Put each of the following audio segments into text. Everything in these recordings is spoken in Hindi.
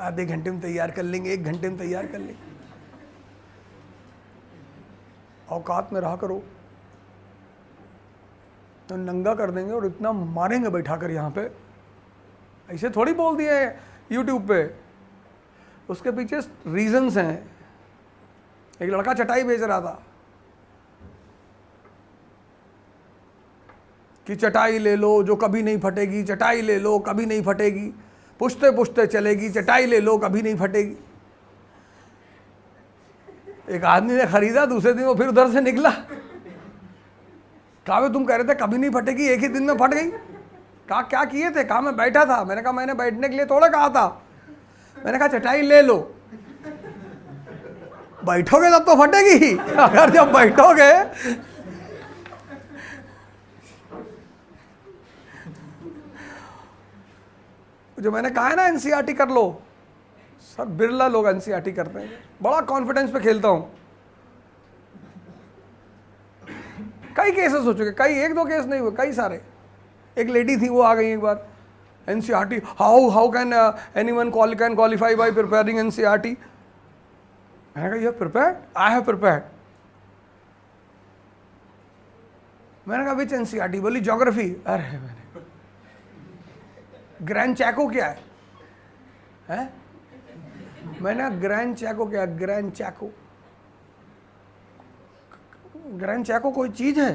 आधे घंटे में तैयार कर लेंगे, 1 घंटे में तैयार कर लेंगे। औकात में रहा करो, तो नंगा कर देंगे और इतना मारेंगे बैठा कर यहाँ पे। ऐसे थोड़ी बोल दिए यूट्यूब पे, उसके पीछे रीजंस हैं। एक लड़का चटाई बेच रहा था कि चटाई ले लो जो कभी नहीं फटेगी, चटाई ले लो कभी नहीं फटेगी, पुछते पुछते चलेगी, चटाई ले लो कभी नहीं फटेगी। एक आदमी ने खरीदा, दूसरे दिन वो फिर उधर से निकला, कहा तुम कह रहे थे कभी नहीं फटेगी, एक ही दिन में फट गई। कहा क्या किए थे? कहा मैं बैठा था। मैंने कहा मैंने बैठने के लिए थोड़ा कहा था, मैंने कहा चटाई ले लो। बैठोगे तब तो फटेगी, अगर जब बैठोगे जो मैंने कहा है ना एनसीईआरटी कर लो, सर बिरला लोग एनसीईआरटी करते हैं। बड़ा कॉन्फिडेंस पे खेलता हूं। कई केसेस हो चुके, कई, 1-2 केस नहीं हुए, कई सारे। एक लेडी थी, वो आ गई एक बार, NCERT how can anyone can qualify by preparing NCERT. मैंने कहा you have prepared? I have prepared. मैंने कहा विच एनसीईआरटी? बोली ज्योग्राफी। अरे मैंने ग्रैंड चैको क्या है? मैंने ग्रैंड चैको क्या? ग्रैंड चैको, ग्रैंड चैको कोई चीज है?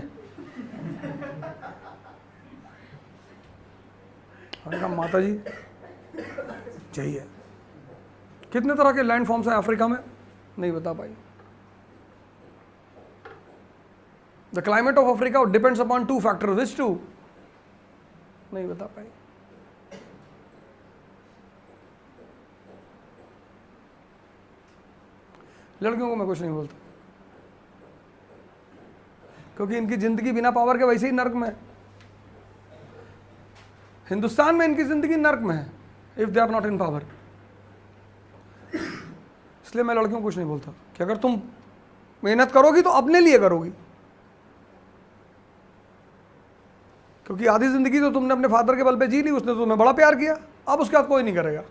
मैंने कहा माता जी चाहिए। कितने तरह के लैंड फॉर्म्स हैं अफ्रीका में? नहीं बता पाई। The climate of Africa depends upon 2 factors. Which 2? नहीं बता पाई। लड़कियों को मैं कुछ नहीं बोलता, क्योंकि इनकी जिंदगी बिना पावर के वैसे ही नर्क में है। हिंदुस्तान में इनकी जिंदगी नर्क में है if they are not in power. इसलिए मैं लड़कियों को कुछ नहीं बोलता कि अगर तुम मेहनत करोगी तो अपने लिए करोगी, क्योंकि आधी जिंदगी तो तुमने अपने फादर के बल पे जी ली, उसने तुम्हें बड़ा प्यार किया, अब उसके बाद कोई नहीं करेगा।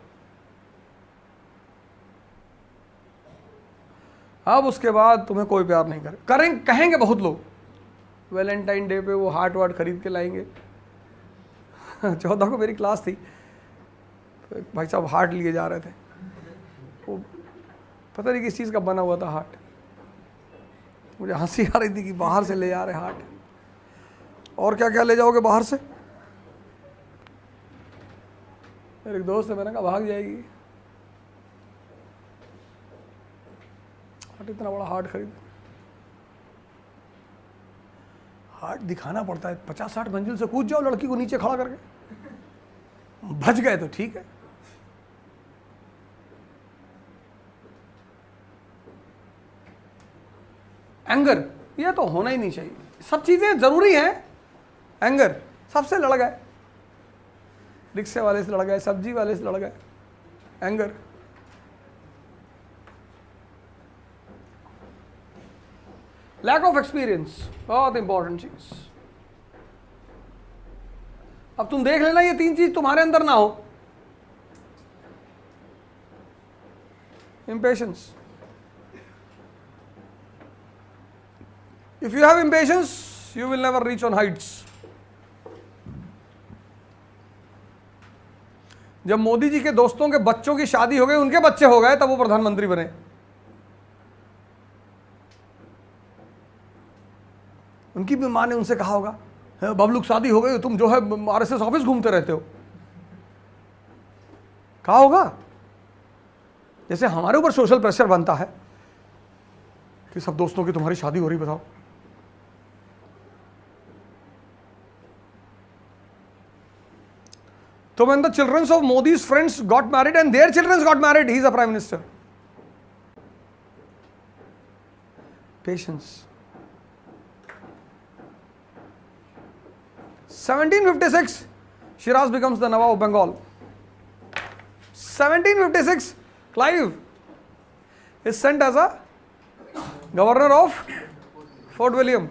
अब उसके बाद तुम्हें कोई प्यार नहीं कहेंगे बहुत लोग। वैलेंटाइन डे पे वो हार्ट वार्ट खरीद के लाएंगे। 14 को मेरी क्लास थी, तो एक भाई साहब हार्ट लिए जा रहे थे। वो पता नहीं किस चीज़ का बना हुआ था हार्ट। मुझे हंसी आ रही थी कि बाहर से ले जा रहे हार्ट, और क्या क्या ले जाओगे बाहर से? मेरे एक दोस्त है, मैंने कहा भाग जाएगी, इतना बड़ा हार्ट खरीद। हार्ट दिखाना पड़ता है, 50-60 मंजिल से कूद जाओ लड़की को नीचे खड़ा करके, बच गए तो ठीक है। एंगर, ये तो होना ही नहीं चाहिए। सब चीजें जरूरी हैं। एंगर, सबसे लड़ गए, रिक्शे वाले से लड़ गए, सब्जी वाले से लड़ गए। एंगर, लैक ऑफ एक्सपीरियंस, बहुत इंपॉर्टेंट चीज। अब तुम देख लेना ये 3 चीज तुम्हारे अंदर ना हो। impatience, if you have impatience you will never reach on heights. जब मोदी जी के दोस्तों के बच्चों की शादी हो गई, उनके बच्चे हो गए, तब वो प्रधानमंत्री बने। उनकी भी माँ ने उनसे कहा होगा, बबलू शादी हो गई, तुम जो है आरएसएस ऑफिस घूमते रहते हो, कहा होगा। जैसे हमारे ऊपर सोशल प्रेशर बनता है कि सब दोस्तों की तुम्हारी शादी हो रही, बताओ। So when the children of Modi's friends got married and their children got married, he is a prime minister. Patience. 1756, Shiraz becomes the Nawab of Bengal. 1756, Clive is sent as a governor of Fort William.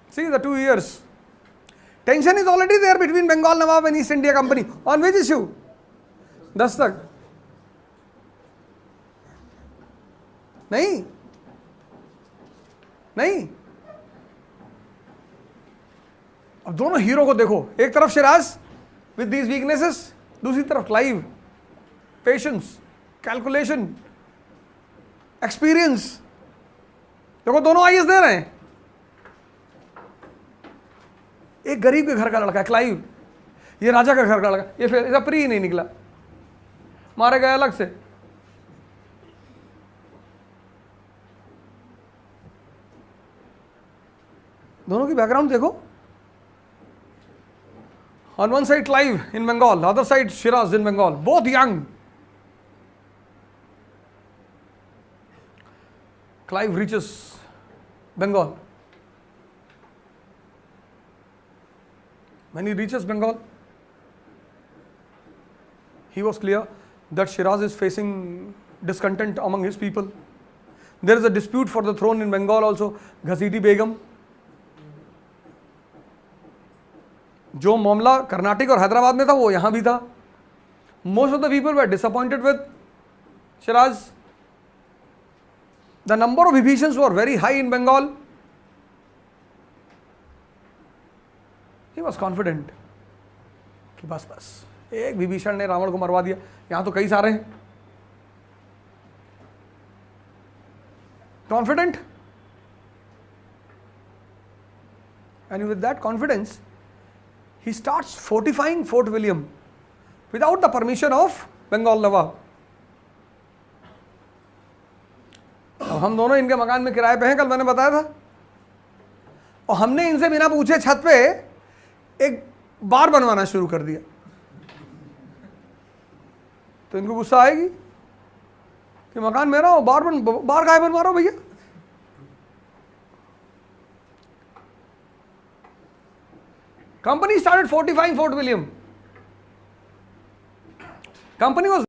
See the 2 years. Tension is already there between Bengal Nawab and East India Company. On which issue? 10 तक नहीं नहीं। अब दोनों हीरो को देखो, एक तरफ शिराज विद दीज वीकनेसेस, दूसरी तरफ क्लाइव, पेशेंस, कैलकुलेशन, एक्सपीरियंस। देखो दोनों आईएएस दे रहे हैं। एक गरीब के घर का लड़का है क्लाइव, ये राजा का घर का लड़का, ये फिर इसका प्री ही नहीं निकला, मारे गए अलग से। दोनों की बैकग्राउंड देखो। On one side Clive in Bengal, other side Siraj in Bengal, both young. Clive reaches Bengal. When he reaches Bengal, he was clear that Shiraz is facing discontent among his people. There is a dispute for the throne in Bengal also. Ghazidi Begum, जो मामला कर्नाटक और हैदराबाद में था वो यहाँ भी था। Most of the people were disappointed with Shiraz. The number of Vibhishans were very high in Bengal. He was confident कि बस एक विभीषण ने रावण को मरवा दिया, यहां तो कई सारे हैं। Confident, and with that confidence he starts fortifying Fort William without the permission of Bengal Nawab. अब हम दोनों इनके मकान में किराए पे हैं, कल मैंने बताया था, और हमने इनसे बिना पूछे छत पे एक बार बनवाना शुरू कर दिया, तो इनको गुस्सा आएगी कि मकान मेरा हो, बार काहे बनवा रहा हो भैया। Company started fortifying Fort William. Company was